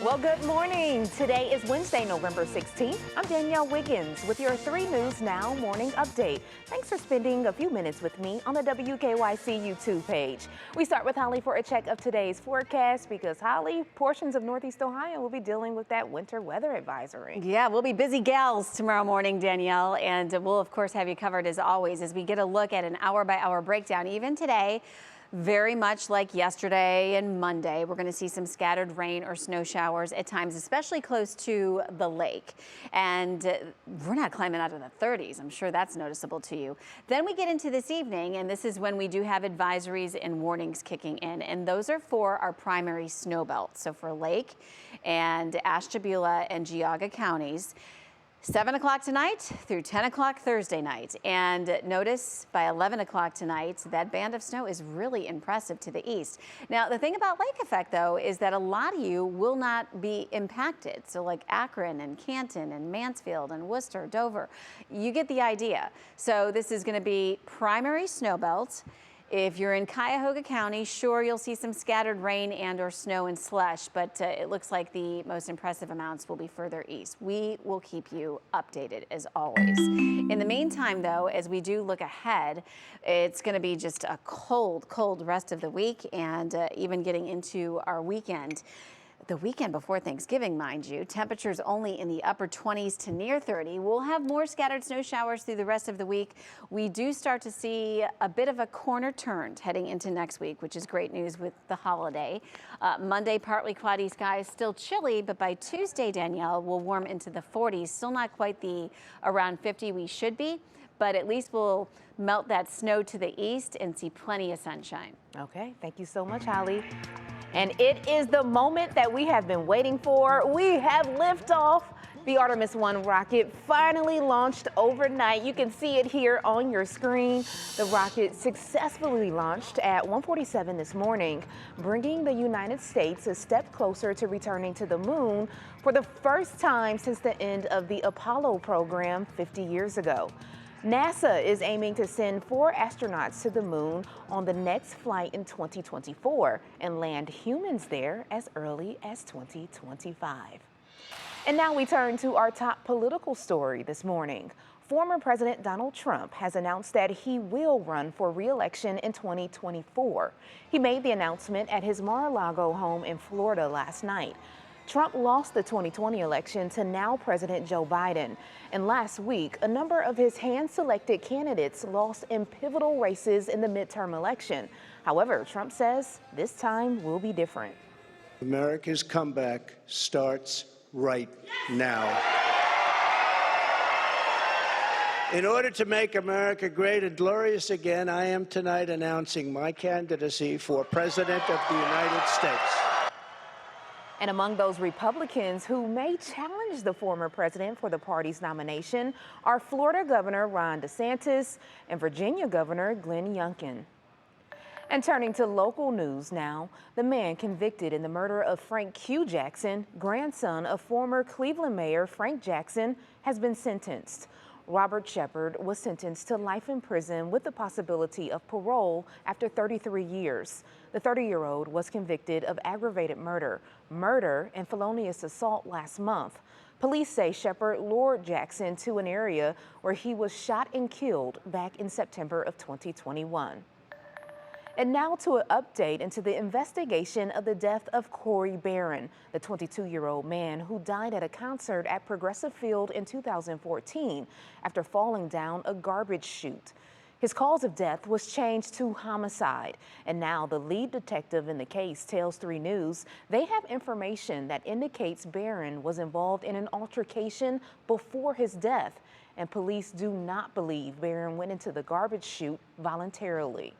Well, good morning. Today is Wednesday, November 16th. I'm Danielle Wiggins with your 3 News Now morning update. Thanks for spending a few minutes with me on the WKYC YouTube page. We start with Hollie for a check of today's forecast because, Hollie, portions of Northeast Ohio will be dealing with that winter weather advisory. Yeah, we'll be busy gals tomorrow morning, Danielle, and we'll, of course, have you covered as always as we get a look at an hour-by-hour breakdown. Even today, very much like yesterday and Monday, we're going to see some scattered rain or snow showers at times, especially close to the lake. And we're not climbing out of the 30s. I'm sure that's noticeable to you. Then we get into this evening, and this is when we do have advisories and warnings kicking in. And those are for our primary snow belt. So for Lake and Ashtabula and Geauga counties. 7 o'clock tonight through 10 o'clock Thursday night. And notice by 11 o'clock tonight, that band of snow is really impressive to the east. Now, the thing about lake effect, though, is that a lot of you will not be impacted. So like Akron and Canton and Mansfield and Worcester, Dover, you get the idea. So this is going to be primary snow belt. If you're in Cuyahoga County, sure, you'll see some scattered rain and or snow and slush, but it looks like the most impressive amounts will be further east. We will keep you updated as always. In the meantime, though, as we do look ahead, it's going to be just a cold rest of the week and even getting into our weekend. The weekend before Thanksgiving, mind you, temperatures only in the upper 20s to near 30. We'll have more scattered snow showers through the rest of the week. We do start to see a bit of a corner turned heading into next week, which is great news with the holiday. Monday, partly cloudy skies, still chilly, but by Tuesday, Danielle, we'll warm into the 40s. Still not quite the around 50 we should be, but at least we'll melt that snow to the east and see plenty of sunshine. Okay, thank you so much, Hollie. And it is the moment that we have been waiting for. We have liftoff. The Artemis I rocket finally launched overnight. You can see it here on your screen. The rocket successfully launched at 1:47 this morning, bringing the United States a step closer to returning to the moon for the first time since the end of the Apollo program 50 years ago. NASA is aiming to send 4 astronauts to the moon on the next flight in 2024 and land humans there as early as 2025. And now we turn to our top political story this morning. Former President Donald Trump has announced that he will run for re-election in 2024. He made the announcement at his Mar-a-Lago home in Florida last night. Trump lost the 2020 election to now President Joe Biden. And last week, a number of his hand-selected candidates lost in pivotal races in the midterm election. However, Trump says this time will be different. America's comeback starts right now. In order to make America great and glorious again, I am tonight announcing my candidacy for President of the United States. And among those Republicans who may challenge the former president for the party's nomination are Florida Governor Ron DeSantis and Virginia Governor Glenn Youngkin. And turning to local news now, the man convicted in the murder of Frank Q. Jackson, grandson of former Cleveland Mayor Frank Jackson, has been sentenced. Robert Shepard was sentenced to life in prison with the possibility of parole after 33 years. The 30-year-old was convicted of aggravated murder, and felonious assault last month. Police say Shepard lured Jackson to an area where he was shot and killed back in September of 2021. And now to an update into the investigation of the death of Corey Barron, the 22-year-old man who died at a concert at Progressive Field in 2014 after falling down a garbage chute. His cause of death was changed to homicide, and now the lead detective in the case tells 3 News they have information that indicates Barron was involved in an altercation before his death, and police do not believe Barron went into the garbage chute voluntarily.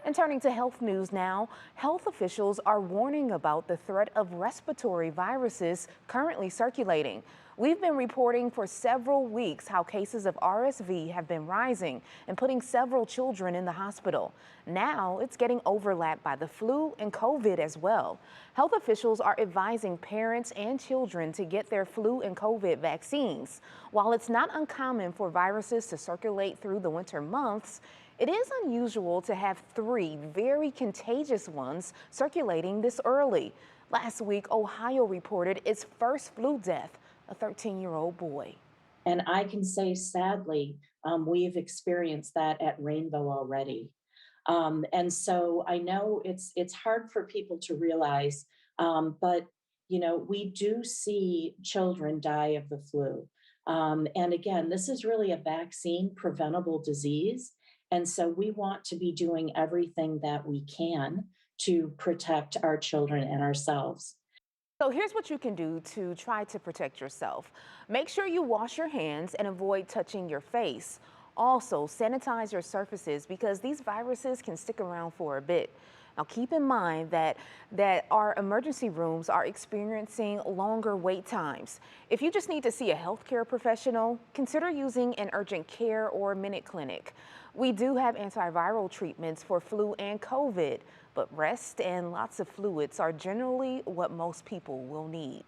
And turning to health news now, health officials are warning about the threat of respiratory viruses currently circulating. We've been reporting for several weeks how cases of RSV have been rising and putting several children in the hospital. Now it's getting overlapped by the flu and COVID as well. Health officials are advising parents and children to get their flu and COVID vaccines. While it's not uncommon for viruses to circulate through the winter months, it is unusual to have 3 very contagious ones circulating this early. Last week, Ohio reported its first flu death, a 13-year-old boy. And I can say, sadly, we've experienced that at Rainbow already. And so I know it's hard for people to realize, but we do see children die of the flu. And again, this is really a vaccine preventable disease. And so we want to be doing everything that we can to protect our children and ourselves. So here's what you can do to try to protect yourself. Make sure you wash your hands and avoid touching your face. Also, sanitize your surfaces because these viruses can stick around for a bit. Now, keep in mind that our emergency rooms are experiencing longer wait times. If you just need to see a healthcare professional, consider using an urgent care or minute clinic. We do have antiviral treatments for flu and COVID, but rest and lots of fluids are generally what most people will need.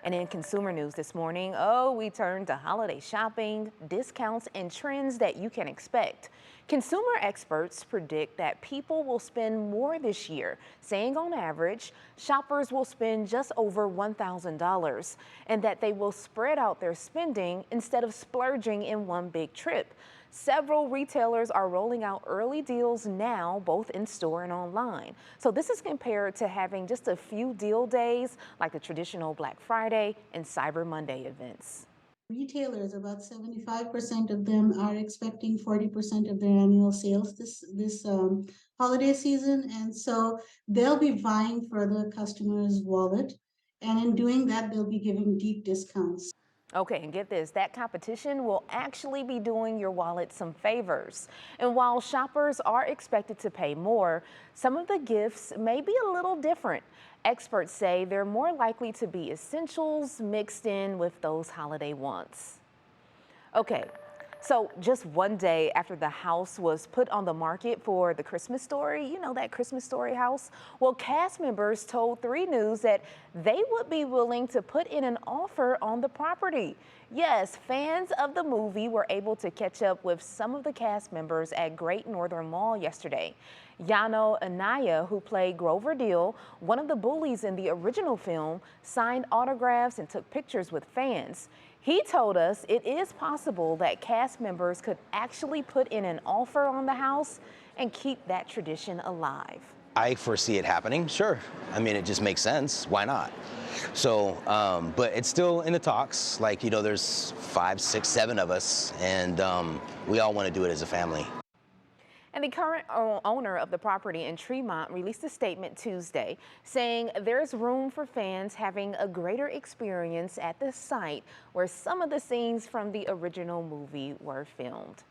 And in consumer news this morning, we turn to holiday shopping, discounts, and trends that you can expect. Consumer experts predict that people will spend more this year, saying on average, shoppers will spend just over $1,000, and that they will spread out their spending instead of splurging in one big trip. Several retailers are rolling out early deals now, both in store and online. So this is compared to having just a few deal days like the traditional Black Friday and Cyber Monday events. Retailers, about 75% of them are expecting 40% of their annual sales this holiday season. And so they'll be vying for the customer's wallet. And in doing that, they'll be giving deep discounts. Okay, and get this, that competition will actually be doing your wallet some favors. And while shoppers are expected to pay more, some of the gifts may be a little different. Experts say they're more likely to be essentials mixed in with those holiday wants. Okay, so just one day after the house was put on the market for the Christmas Story, you know, that Christmas Story house, well, cast members told 3 News that they would be willing to put in an offer on the property. Yes, fans of the movie were able to catch up with some of the cast members at Great Northern Mall yesterday. Yano Anaya, who played Grover Deal, one of the bullies in the original film, signed autographs and took pictures with fans. He told us it is possible that cast members could actually put in an offer on the house and keep that tradition alive. I foresee it happening, sure. I mean, it just makes sense. Why not? So, but it's still in the talks. Like, you know, there's 5, 6, 7 of us, and we all want to do it as a family. And the current owner of the property in Tremont released a statement Tuesday saying there's room for fans having a greater experience at the site where some of the scenes from the original movie were filmed.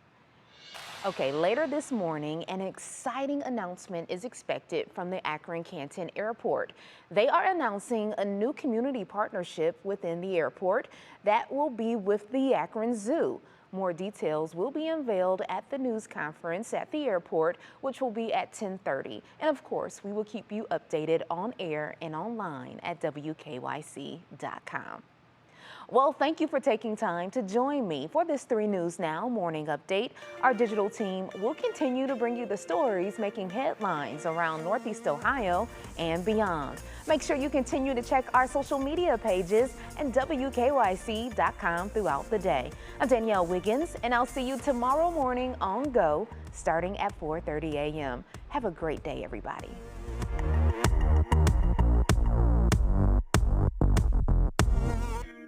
Okay, later this morning, an exciting announcement is expected from the Akron Canton Airport. They are announcing a new community partnership within the airport that will be with the Akron Zoo. More details will be unveiled at the news conference at the airport, which will be at 10:30. And of course, we will keep you updated on air and online at WKYC.com. Well, thank you for taking time to join me for this 3 News Now morning update. Our digital team will continue to bring you the stories making headlines around Northeast Ohio and beyond. Make sure you continue to check our social media pages and WKYC.com throughout the day. I'm Danielle Wiggins, and I'll see you tomorrow morning on Go starting at 4:30 a.m. Have a great day, everybody.